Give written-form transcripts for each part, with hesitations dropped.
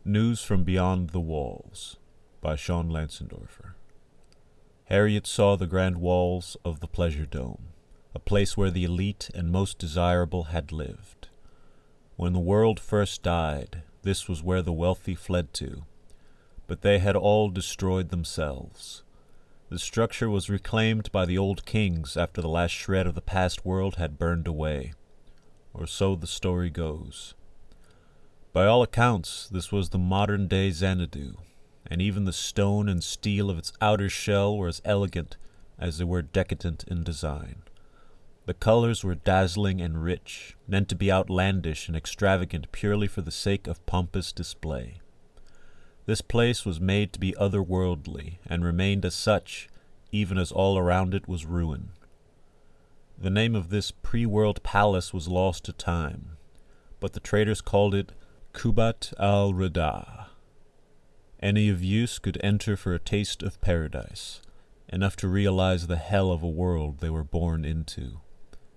News from Beyond the Walls by Sean Lansendorfer. Harriet saw the grand walls of the Pleasure Dome, a place where the elite and most desirable had lived. When the world first died, this was where the wealthy fled to, but they had all destroyed themselves. The structure was reclaimed by the old kings after the last shred of the past world had burned away, or so the story goes. By all accounts, this was the modern-day Xanadu, and even the stone and steel of its outer shell were as elegant as they were decadent in design. The colors were dazzling and rich, meant to be outlandish and extravagant purely for the sake of pompous display. This place was made to be otherworldly, and remained as such, even as all around it was ruin. The name of this pre-world palace was lost to time, but the traders called it Kubat al-Rida. Any of use could enter for a taste of paradise, enough to realize the hell of a world they were born into,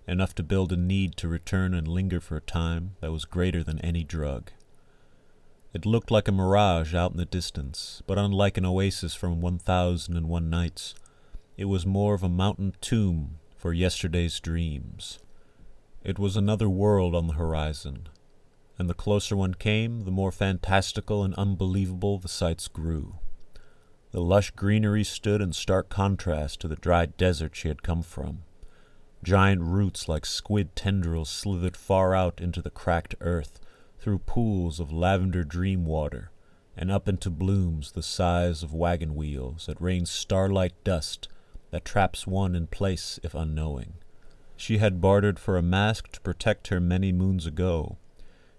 enough to build a need to return and linger for a time that was greater than any drug. It looked like a mirage out in the distance, but unlike an oasis from 1001 Nights, it was more of a mountain tomb for yesterday's dreams. It was another world on the horizon, and the closer one came, the more fantastical and unbelievable the sights grew. The lush greenery stood in stark contrast to the dry desert she had come from. Giant roots like squid tendrils slithered far out into the cracked earth, through pools of lavender dream water, and up into blooms the size of wagon wheels that rain starlight dust that traps one in place if unknowing. She had bartered for a mask to protect her many moons ago.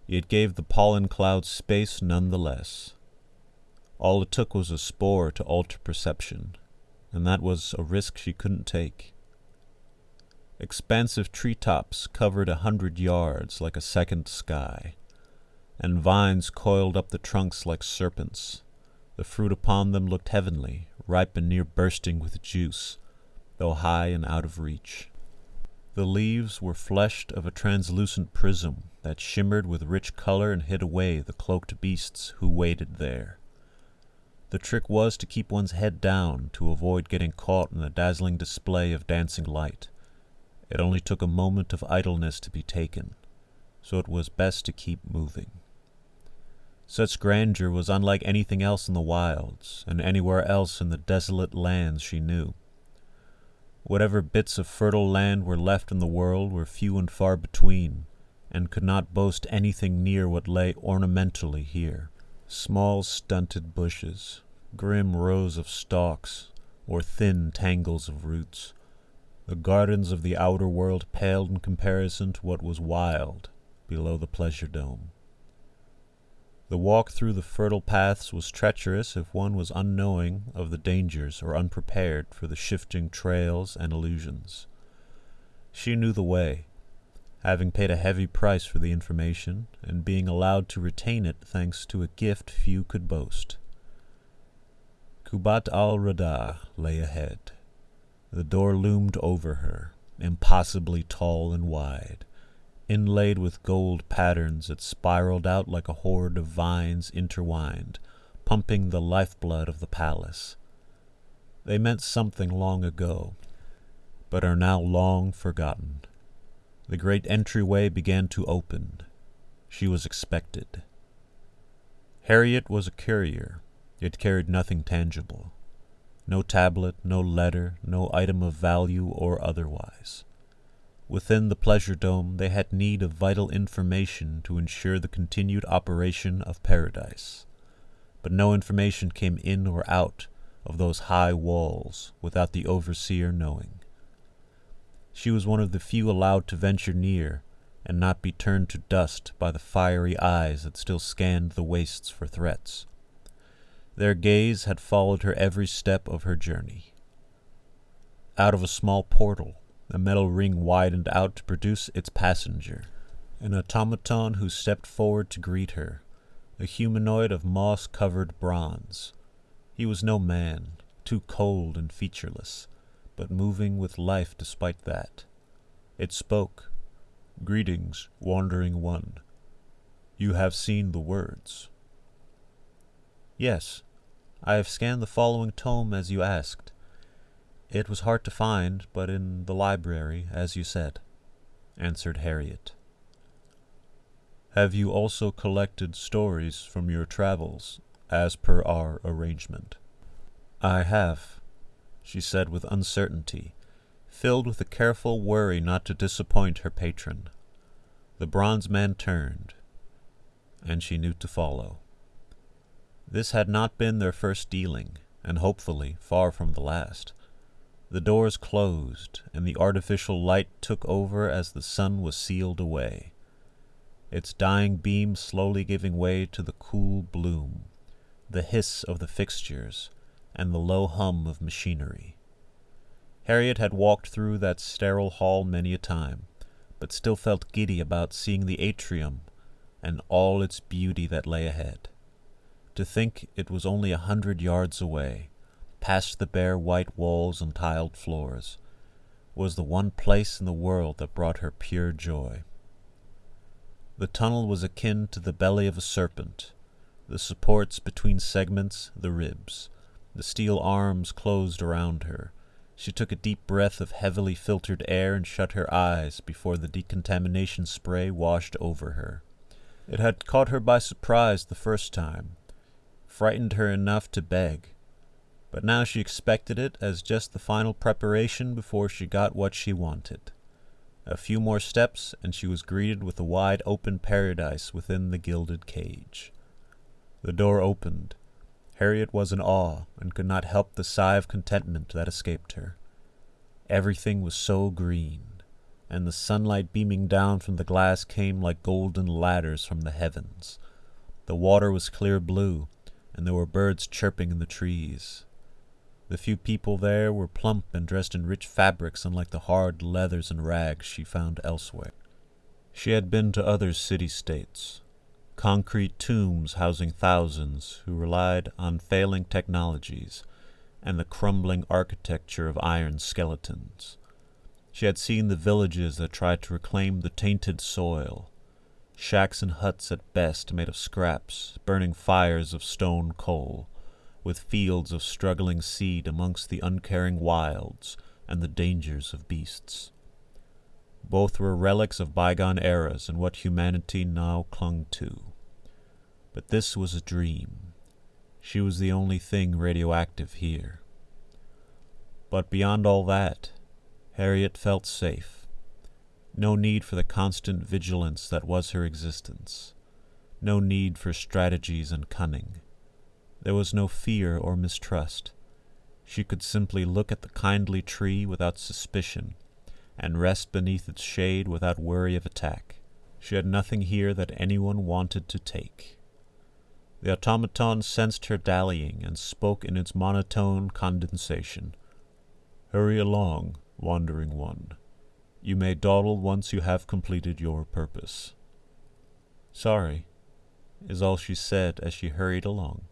It gave the pollen clouds space nonetheless. All it took was a spore to alter perception, and that was a risk she couldn't take. Expansive treetops covered 100 yards like a second sky, and vines coiled up the trunks like serpents. The fruit upon them looked heavenly, ripe and near bursting with juice, though high and out of reach. The leaves were fleshed of a translucent prism that shimmered with rich color and hid away the cloaked beasts who waited there. The trick was to keep one's head down to avoid getting caught in the dazzling display of dancing light. It only took a moment of idleness to be taken, so it was best to keep moving. Such grandeur was unlike anything else in the wilds, and anywhere else in the desolate lands she knew. Whatever bits of fertile land were left in the world were few and far between, and could not boast anything near what lay ornamentally here. Small stunted bushes, grim rows of stalks, or thin tangles of roots. The gardens of the outer world paled in comparison to what was wild below the Pleasure Dome. The walk through the fertile paths was treacherous if one was unknowing of the dangers or unprepared for the shifting trails and illusions. She knew the way, having paid a heavy price for the information and being allowed to retain it thanks to a gift few could boast. Kubat al-Rida lay ahead. The door loomed over her, impossibly tall and wide, inlaid with gold patterns that spiraled out like a horde of vines intertwined, pumping the lifeblood of the palace. They meant something long ago, but are now long forgotten. The great entryway began to open. She was expected. Harriet was a courier, yet carried nothing tangible. No tablet, no letter, no item of value or otherwise. Within the Pleasure Dome, they had need of vital information to ensure the continued operation of paradise. But no information came in or out of those high walls without the overseer knowing. She was one of the few allowed to venture near and not be turned to dust by the fiery eyes that still scanned the wastes for threats. Their gaze had followed her every step of her journey. Out of a small portal, a metal ring widened out to produce its passenger, an automaton who stepped forward to greet her, a humanoid of moss-covered bronze. He was no man, too cold and featureless, but moving with life despite that. It spoke. "Greetings, wandering one. You have seen the words." Yes, I have scanned the following tome as you asked. It was hard to find, but in the library, as you said, answered Harriet. Have you also collected stories from your travels, as per our arrangement? I have, she said with uncertainty, filled with a careful worry not to disappoint her patron. The bronze man turned, and she knew to follow. This had not been their first dealing, and hopefully far from the last. The doors closed, and the artificial light took over as the sun was sealed away, its dying beam slowly giving way to the cool bloom, the hiss of the fixtures, and the low hum of machinery. Harriet had walked through that sterile hall many a time, but still felt giddy about seeing the atrium and all its beauty that lay ahead. To think it was only 100 yards away, past the bare white walls and tiled floors, was the one place in the world that brought her pure joy. The tunnel was akin to the belly of a serpent, the supports between segments, the ribs. The steel arms closed around her. She took a deep breath of heavily filtered air and shut her eyes before the decontamination spray washed over her. It had caught her by surprise the first time, frightened her enough to beg, but now she expected it as just the final preparation before she got what she wanted. A few more steps, and she was greeted with a wide-open paradise within the gilded cage. The door opened. Harriet was in awe, and could not help the sigh of contentment that escaped her. Everything was so green, and the sunlight beaming down from the glass came like golden ladders from the heavens. The water was clear blue, and there were birds chirping in the trees. The few people there were plump and dressed in rich fabrics unlike the hard leathers and rags she found elsewhere. She had been to other city-states, concrete tombs housing thousands who relied on failing technologies and the crumbling architecture of iron skeletons. She had seen the villages that tried to reclaim the tainted soil, shacks and huts at best made of scraps, burning fires of stone coal, with fields of struggling seed amongst the uncaring wilds and the dangers of beasts. Both were relics of bygone eras and what humanity now clung to. But this was a dream. She was the only thing radioactive here. But beyond all that, Harriet felt safe. No need for the constant vigilance that was her existence. No need for strategies and cunning. There was no fear or mistrust. She could simply look at the kindly tree without suspicion, and rest beneath its shade without worry of attack. She had nothing here that anyone wanted to take. The automaton sensed her dallying and spoke in its monotone condensation. "Hurry along, wandering one. You may dawdle once you have completed your purpose." "Sorry," is all she said as she hurried along.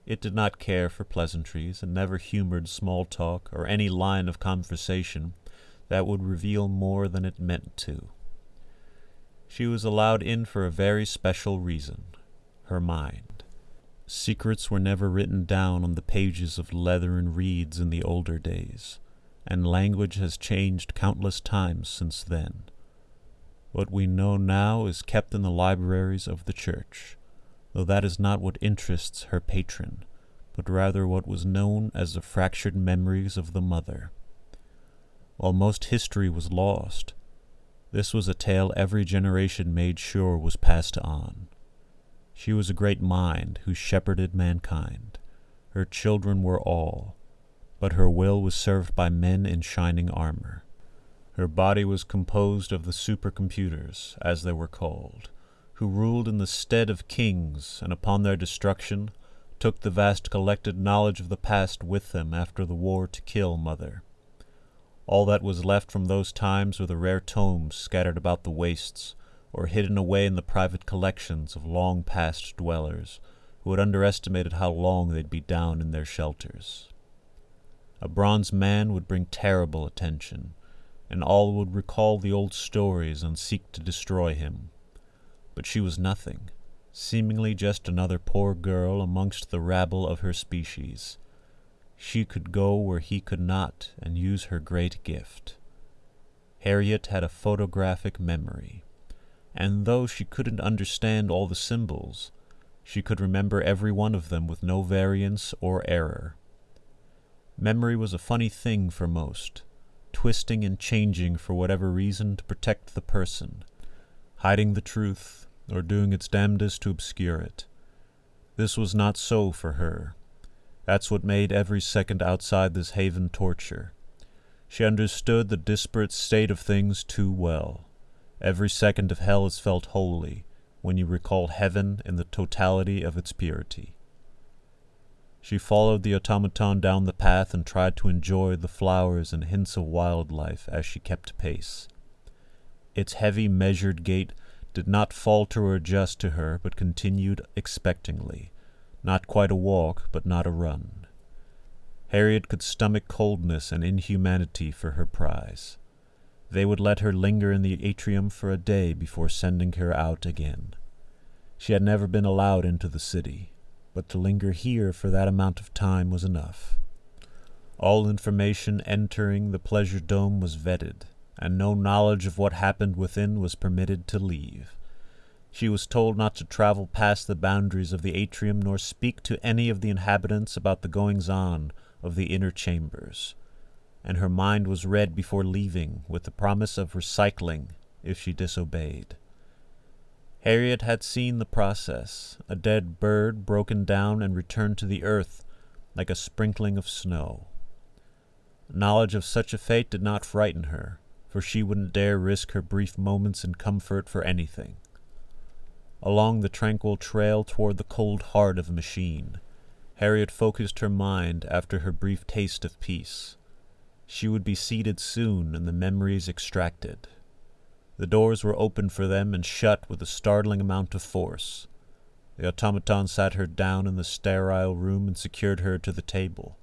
It did not care for pleasantries and never humored small talk or any line of conversation that would reveal more than it meant to. She was allowed in for a very special reason: her mind. Secrets were never written down on the pages of leathern reeds in the older days, and language has changed countless times since then. What we know now is kept in the libraries of the church, though that is not what interests her patron, but rather what was known as the fractured memories of the mother. While most history was lost, this was a tale every generation made sure was passed on. She was a great mind who shepherded mankind. Her children were all, but her will was served by men in shining armor. Her body was composed of the supercomputers, as they were called, who ruled in the stead of kings, and upon their destruction took the vast collected knowledge of the past with them after the war to kill Mother. All that was left from those times were the rare tomes scattered about the wastes, or hidden away in the private collections of long-past dwellers, who had underestimated how long they'd be down in their shelters. A bronze man would bring terrible attention, and all would recall the old stories and seek to destroy him. But she was nothing, seemingly just another poor girl amongst the rabble of her species. She could go where he could not and use her great gift. Harriet had a photographic memory, and though she couldn't understand all the symbols, she could remember every one of them with no variance or error. Memory was a funny thing for most, twisting and changing for whatever reason to protect the person, hiding the truth, or doing its damnedest to obscure it. This was not so for her. That's what made every second outside this haven torture. She understood the disparate state of things too well. Every second of hell is felt holy when you recall heaven in the totality of its purity. She followed the automaton down the path and tried to enjoy the flowers and hints of wildlife as she kept pace. Its heavy, measured gait did not falter or adjust to her, but continued expectingly. Not quite a walk, but not a run. Harriet could stomach coldness and inhumanity for her prize. They would let her linger in the atrium for a day before sending her out again. She had never been allowed into the city, but to linger here for that amount of time was enough. All information entering the pleasure dome was vetted, and no knowledge of what happened within was permitted to leave. She was told not to travel past the boundaries of the atrium nor speak to any of the inhabitants about the goings-on of the inner chambers, and her mind was read before leaving with the promise of recycling if she disobeyed. Harriet had seen the process, a dead bird broken down and returned to the earth like a sprinkling of snow. Knowledge of such a fate did not frighten her, for she wouldn't dare risk her brief moments in comfort for anything. Along the tranquil trail toward the cold heart of a machine, Harriet focused her mind after her brief taste of peace. She would be seated soon and the memories extracted. The doors were opened for them and shut with a startling amount of force. The automaton sat her down in the sterile room and secured her to the table.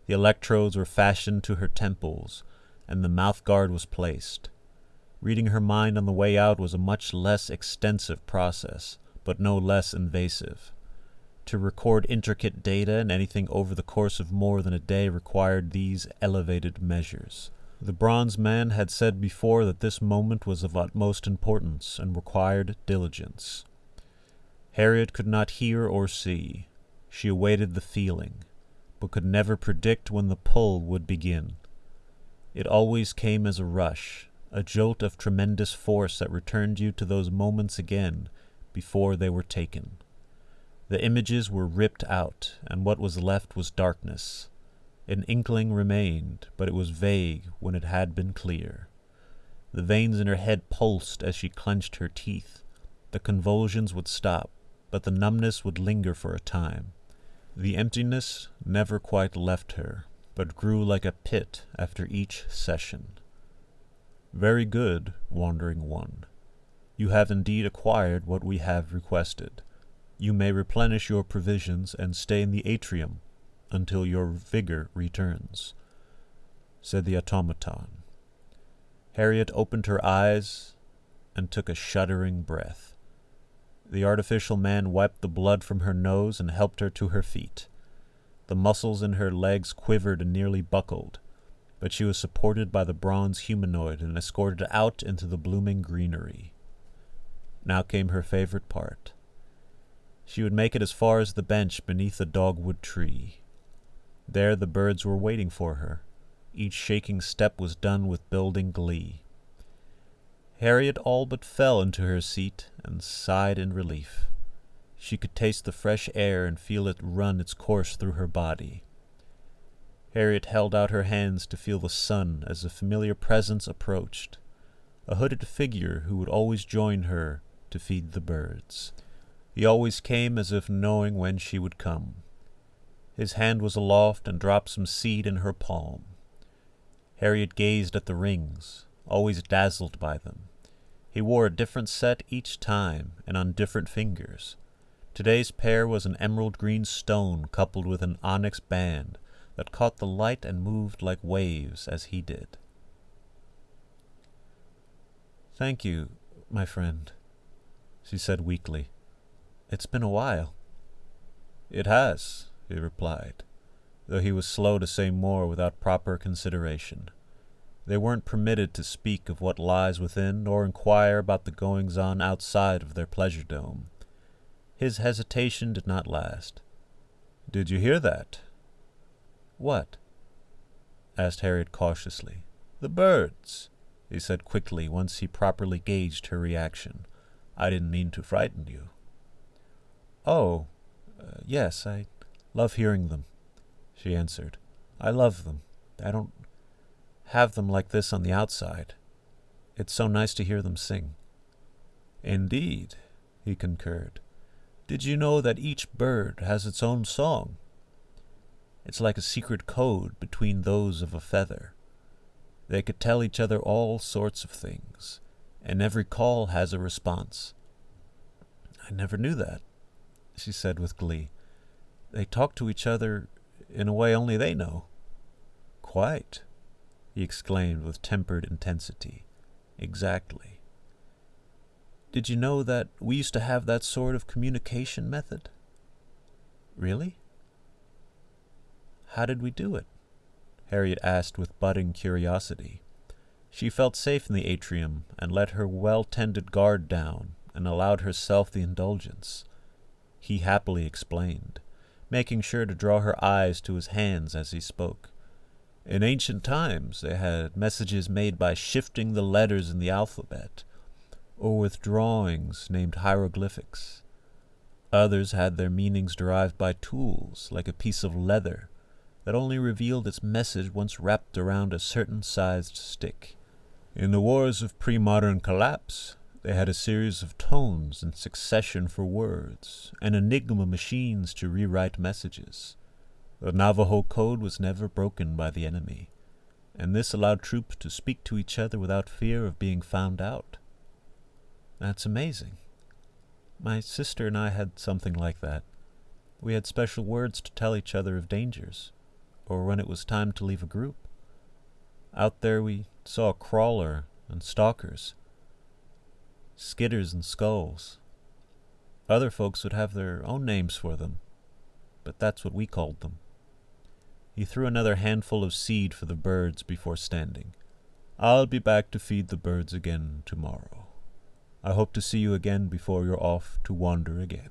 The electrodes were fastened to her temples, and the mouth-guard was placed. Reading her mind on the way out was a much less extensive process, but no less invasive. To record intricate data and anything over the course of more than a day required these elevated measures. The bronze man had said before that this moment was of utmost importance and required diligence. Harriet could not hear or see. She awaited the feeling, but could never predict when the pull would begin. It always came as a rush, a jolt of tremendous force that returned you to those moments again before they were taken. The images were ripped out, and what was left was darkness. An inkling remained, but it was vague when it had been clear. The veins in her head pulsed as she clenched her teeth. The convulsions would stop, but the numbness would linger for a time. The emptiness never quite left her, but grew like a pit after each session. "Very good, Wandering One. You have indeed acquired what we have requested. You may replenish your provisions and stay in the atrium until your vigor returns," said the automaton. Harriet opened her eyes and took a shuddering breath. The artificial man wiped the blood from her nose and helped her to her feet. The muscles in her legs quivered and nearly buckled, but she was supported by the bronze humanoid and escorted out into the blooming greenery. Now came her favorite part. She would make it as far as the bench beneath the dogwood tree. There the birds were waiting for her. Each shaking step was done with building glee. Harriet all but fell into her seat and sighed in relief. She could taste the fresh air and feel it run its course through her body. Harriet held out her hands to feel the sun as a familiar presence approached, a hooded figure who would always join her to feed the birds. He always came as if knowing when she would come. His hand was aloft and dropped some seed in her palm. Harriet gazed at the rings, always dazzled by them. He wore a different set each time and on different fingers. Today's pair was an emerald green stone coupled with an onyx band that caught the light and moved like waves as he did. "Thank you, my friend," she said weakly, It's been a while." "It has," he replied, though he was slow to say more without proper consideration. They weren't permitted to speak of what lies within, nor inquire about the goings-on outside of their pleasure dome. His hesitation did not last. "Did you hear that?" "What?" asked Harriet cautiously. "The birds," he said quickly once he properly gauged her reaction. "I didn't mean to frighten you." "Oh, yes, I love hearing them," she answered. "I love them. I don't have them like this on the outside. It's so nice to hear them sing." "Indeed," he concurred. "Did you know that each bird has its own song? It's like a secret code between those of a feather. They could tell each other all sorts of things, and every call has a response." "I never knew that," she said with glee. "They talk to each other in a way only they know." "Quite," he exclaimed with tempered intensity. "Exactly. Did you know that we used to have that sort of communication method?" "Really? How did we do it?" Harriet asked with budding curiosity. She felt safe in the atrium and let her well-tended guard down and allowed herself the indulgence. He happily explained, making sure to draw her eyes to his hands as he spoke. In ancient times, they had messages made by shifting the letters in the alphabet, or with drawings named hieroglyphics. Others had their meanings derived by tools, like a piece of leather, that only revealed its message once wrapped around a certain sized stick. In the wars of pre-modern collapse, they had a series of tones in succession for words, and enigma machines to rewrite messages. The Navajo code was never broken by the enemy, and this allowed troops to speak to each other without fear of being found out. That's amazing. My sister and I had something like that. We had special words to tell each other of dangers, or when it was time to leave a group. Out there we saw a crawler and stalkers, skitters and skulls. Other folks would have their own names for them, but that's what we called them. He threw another handful of seed for the birds before standing. "I'll be back to feed the birds again tomorrow. I hope to see you again before you're off to wander again."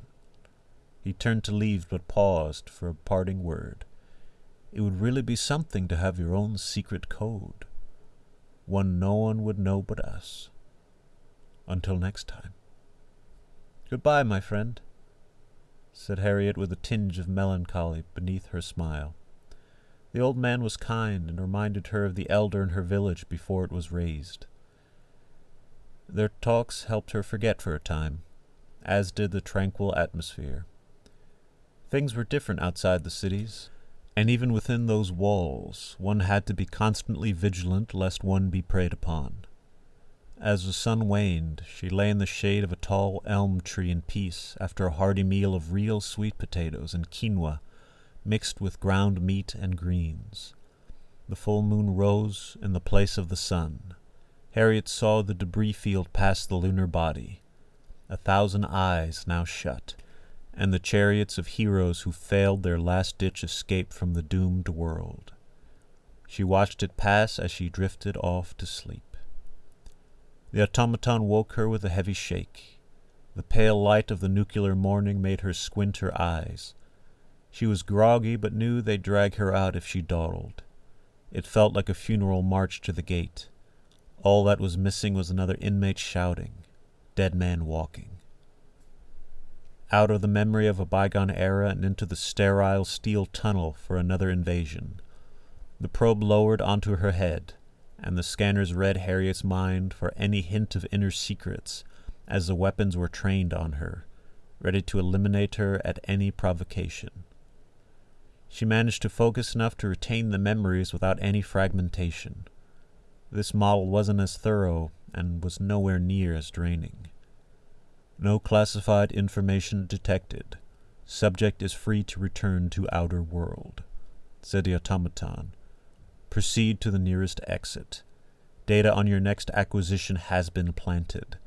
He turned to leave but paused for a parting word. It would really be something to have your own secret code, one no one would know but us. Until next time. "Goodbye, my friend," said Harriet with a tinge of melancholy beneath her smile. The old man was kind and reminded her of the elder in her village before it was razed. Their talks helped her forget for a time, as did the tranquil atmosphere. Things were different outside the cities, and even within those walls one had to be constantly vigilant lest one be preyed upon. As the sun waned, she lay in the shade of a tall elm tree in peace after a hearty meal of real sweet potatoes and quinoa mixed with ground meat and greens. The full moon rose in the place of the sun. Harriet saw the debris field pass the lunar body, 1,000 eyes now shut, and the chariots of heroes who failed their last-ditch escape from the doomed world. She watched it pass as she drifted off to sleep. The automaton woke her with a heavy shake. The pale light of the nuclear morning made her squint her eyes. She was groggy, but knew they'd drag her out if she dawdled. It felt like a funeral march to the gate. All that was missing was another inmate shouting, dead man walking. Out of the memory of a bygone era and into the sterile steel tunnel for another invasion. The probe lowered onto her head, and the scanners read Harriet's mind for any hint of inner secrets as the weapons were trained on her, ready to eliminate her at any provocation. She managed to focus enough to retain the memories without any fragmentation. This model wasn't as thorough and was nowhere near as draining. No classified information detected. Subject is free to return to outer world, said the automaton. Proceed to the nearest exit. Data on your next acquisition has been planted.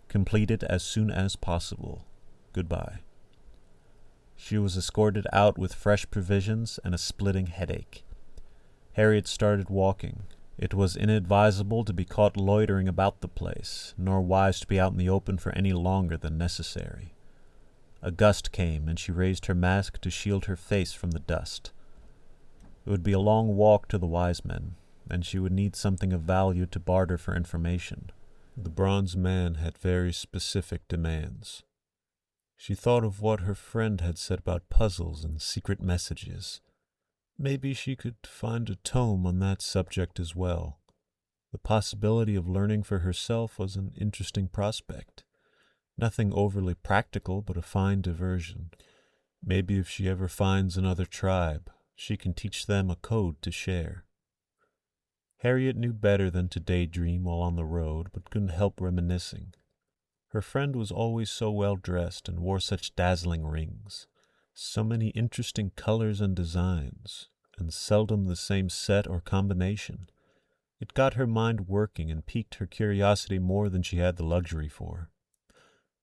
Complete it as soon as possible. Goodbye. She was escorted out with fresh provisions and a splitting headache. Harriet started walking. It was inadvisable to be caught loitering about the place, nor wise to be out in the open for any longer than necessary. A gust came, and she raised her mask to shield her face from the dust. It would be a long walk to the wise men, and she would need something of value to barter for information. The bronze man had very specific demands. She thought of what her friend had said about puzzles and secret messages. Maybe she could find a tome on that subject as well. The possibility of learning for herself was an interesting prospect. Nothing overly practical, but a fine diversion. Maybe if she ever finds another tribe, she can teach them a code to share. Harriet knew better than to daydream while on the road, but couldn't help reminiscing. Her friend was always so well dressed and wore such dazzling rings, so many interesting colors and designs, and seldom the same set or combination. It got her mind working and piqued her curiosity more than she had the luxury for.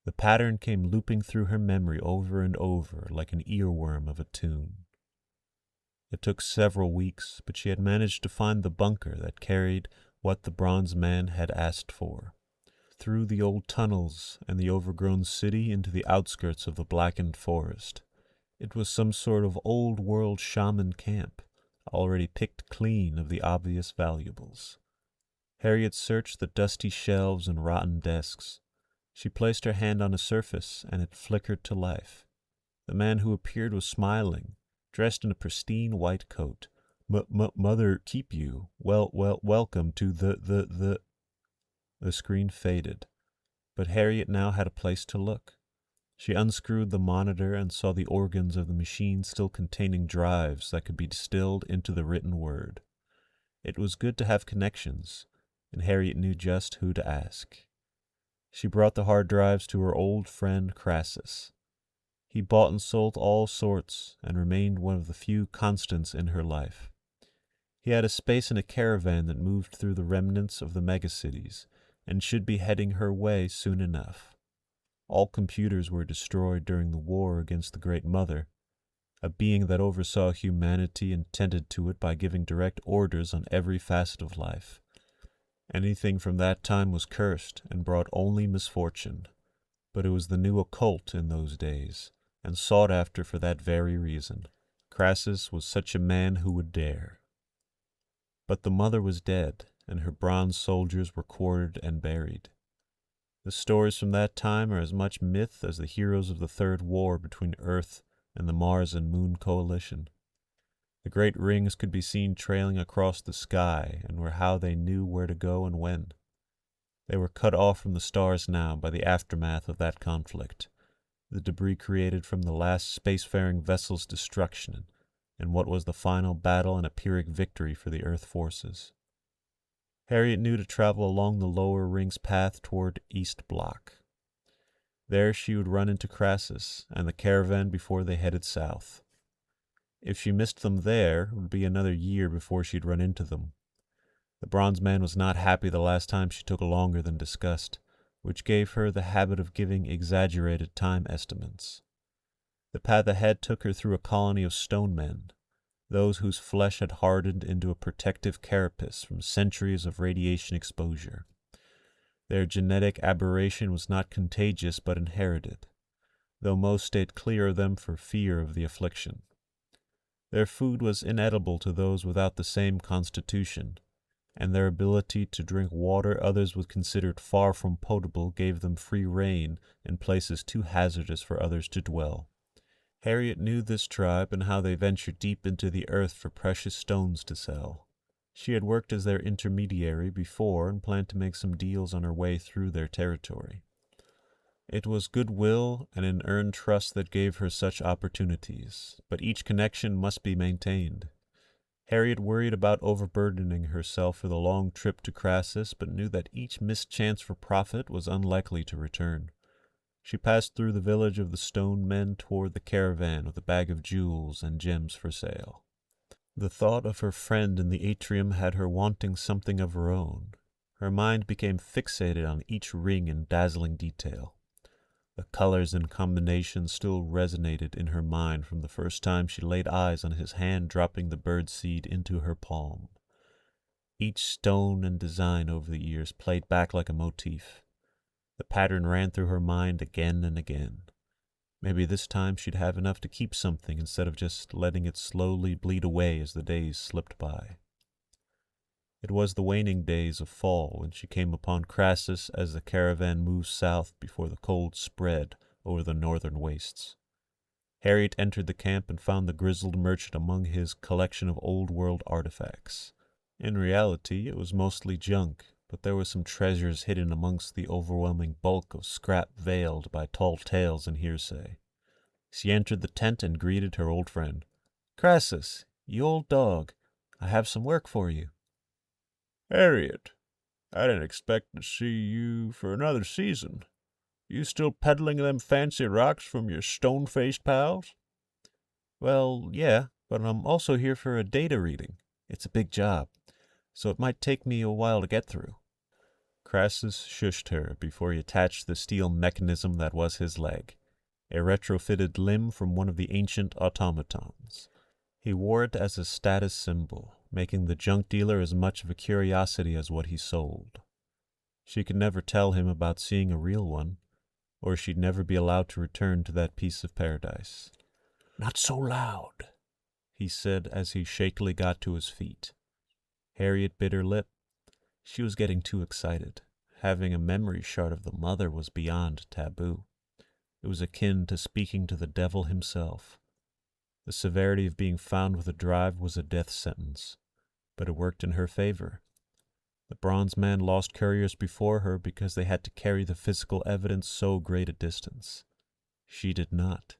The pattern came looping through her memory over and over like an earworm of a tune. It took several weeks, but she had managed to find the bunker that carried what the bronze man had asked for. Through the old tunnels and the overgrown city into the outskirts of the blackened forest. It was some sort of old-world shaman camp, already picked clean of the obvious valuables. Harriet searched the dusty shelves and rotten desks. She placed her hand on a surface, and it flickered to life. The man who appeared was smiling, dressed in a pristine white coat. Mother keep you. Welcome to the... The screen faded, but Harriet now had a place to look. She unscrewed the monitor and saw the organs of the machine still containing drives that could be distilled into the written word. It was good to have connections, and Harriet knew just who to ask. She brought the hard drives to her old friend Crassus. He bought and sold all sorts and remained one of the few constants in her life. He had a space in a caravan that moved through the remnants of the megacities and should be heading her way soon enough. All computers were destroyed during the war against the Great Mother, a being that oversaw humanity and tended to it by giving direct orders on every facet of life. Anything from that time was cursed and brought only misfortune, but it was the new occult in those days, and sought after for that very reason. Crassus was such a man who would dare. But the mother was dead, and her bronze soldiers were quartered and buried. The stories from that time are as much myth as the heroes of the Third War between Earth and the Mars and Moon Coalition. The great rings could be seen trailing across the sky, and were how they knew where to go and when. They were cut off from the stars now by the aftermath of that conflict, the debris created from the last spacefaring vessel's destruction, and what was the final battle and a Pyrrhic victory for the Earth forces. Harriet knew to travel along the lower ring's path toward East Block. There she would run into Crassus and the caravan before they headed south. If she missed them there, it would be another year before she'd run into them. The bronze man was not happy the last time she took longer than discussed, which gave her the habit of giving exaggerated time estimates. The path ahead took her through a colony of stone men, those whose flesh had hardened into a protective carapace from centuries of radiation exposure. Their genetic aberration was not contagious but inherited, though most stayed clear of them for fear of the affliction. Their food was inedible to those without the same constitution, and their ability to drink water others would consider far from potable gave them free rein in places too hazardous for others to dwell. Harriet knew this tribe and how they ventured deep into the earth for precious stones to sell. She had worked as their intermediary before and planned to make some deals on her way through their territory. It was goodwill and an earned trust that gave her such opportunities, but each connection must be maintained. Harriet worried about overburdening herself for the long trip to Crassus, but knew that each missed chance for profit was unlikely to return. She passed through the village of the stone men toward the caravan with a bag of jewels and gems for sale. The thought of her friend in the atrium had her wanting something of her own. Her mind became fixated on each ring in dazzling detail. The colors and combinations still resonated in her mind from the first time she laid eyes on his hand dropping the bird seed into her palm. Each stone and design over the years played back like a motif. The pattern ran through her mind again and again. Maybe this time she'd have enough to keep something instead of just letting it slowly bleed away as the days slipped by. It was the waning days of fall when she came upon Crassus as the caravan moved south before the cold spread over the northern wastes. Harriet entered the camp and found the grizzled merchant among his collection of old-world artifacts. In reality, it was mostly junk, but there were some treasures hidden amongst the overwhelming bulk of scrap veiled by tall tales and hearsay. She entered the tent and greeted her old friend. "Crassus, you old dog, I have some work for you." "Harriet, I didn't expect to see you for another season. You still peddling them fancy rocks from your stone-faced pals?" "Well, yeah, but I'm also here for a data reading. It's a big job, so it might take me a while to get through." Crassus shushed her before he attached the steel mechanism that was his leg, a retrofitted limb from one of the ancient automatons. He wore it as a status symbol, making the junk dealer as much of a curiosity as what he sold. She could never tell him about seeing a real one, or she'd never be allowed to return to that piece of paradise. "Not so loud," he said as he shakily got to his feet. Harriet bit her lip. She was getting too excited. Having a memory shard of the mother was beyond taboo. It was akin to speaking to the devil himself. The severity of being found with a drive was a death sentence, but it worked in her favor. The bronze man lost couriers before her because they had to carry the physical evidence so great a distance. She did not.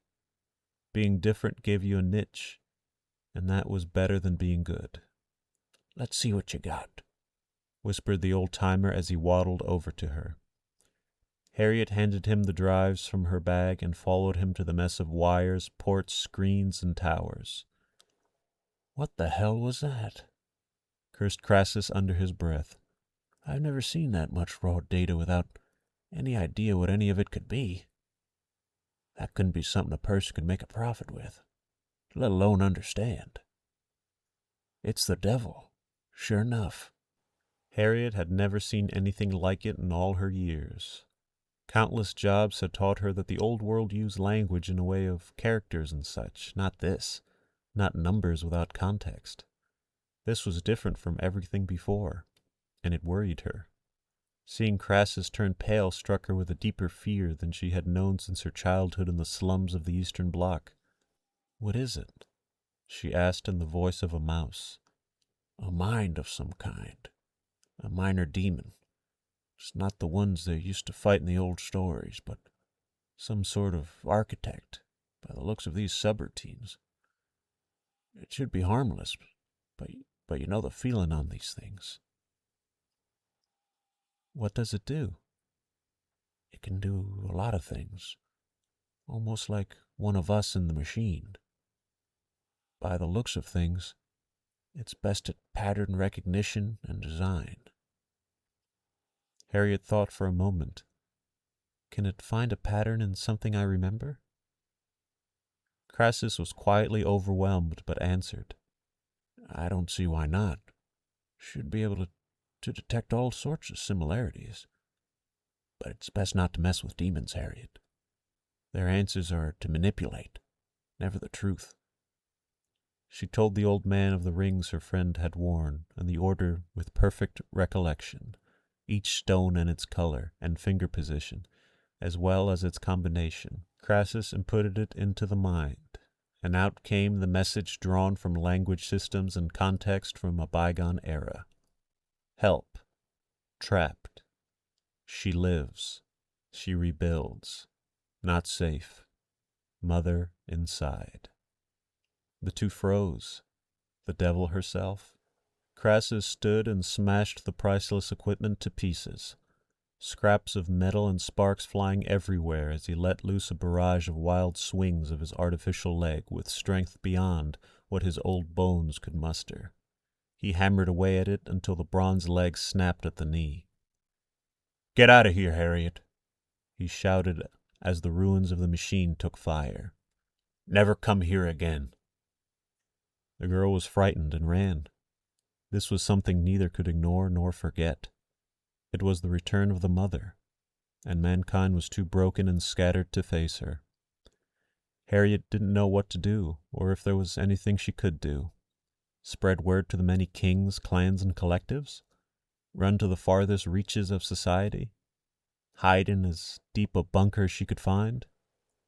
Being different gave you a niche, and that was better than being good. "Let's see what you got," whispered the old-timer as he waddled over to her. Harriet handed him the drives from her bag and followed him to the mess of wires, ports, screens, and towers. "What the hell was that?" cursed Crassus under his breath. "I've never seen that much raw data without any idea what any of it could be. That couldn't be something a person could make a profit with, let alone understand. It's the devil, sure enough." Harriet had never seen anything like it in all her years. Countless jobs had taught her that the old world used language in a way of characters and such, not this, not numbers without context. This was different from everything before, and it worried her. Seeing Crassus turn pale struck her with a deeper fear than she had known since her childhood in the slums of the Eastern Bloc. "What is it?" she asked in the voice of a mouse. "A mind of some kind. A minor demon. It's not the ones they used to fight in the old stories, but some sort of architect, by the looks of these subroutines. It should be harmless, but you know the feeling on these things." "What does it do?" "It can do a lot of things, almost like one of us in the machine. By the looks of things, it's best at pattern recognition and design." Harriet thought for a moment. "Can it find a pattern in something I remember?" Crassus was quietly overwhelmed, but answered. "I don't see why not. Should be able to detect all sorts of similarities. But it's best not to mess with demons, Harriet. Their answers are to manipulate, never the truth." She told the old man of the rings her friend had worn, and the order with perfect recollection, each stone and its color and finger position, as well as its combination. Crassus inputted it into the mind, and out came the message drawn from language systems and context from a bygone era. Help. Trapped. She lives. She rebuilds. Not safe. Mother inside. The two froze. The devil herself. Crassus stood and smashed the priceless equipment to pieces. Scraps of metal and sparks flying everywhere as he let loose a barrage of wild swings of his artificial leg with strength beyond what his old bones could muster. He hammered away at it until the bronze leg snapped at the knee. "Get out of here, Harriet," he shouted as the ruins of the machine took fire. "Never come here again." The girl was frightened and ran. This was something neither could ignore nor forget. It was the return of the mother, and mankind was too broken and scattered to face her. Harriet didn't know what to do, or if there was anything she could do. Spread word to the many kings, clans, and collectives? Run to the farthest reaches of society? Hide in as deep a bunker as she could find?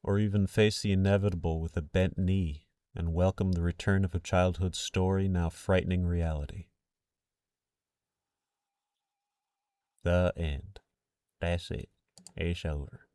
Or even face the inevitable with a bent knee and welcome the return of a childhood story now frightening reality? The end. That's it. It's over.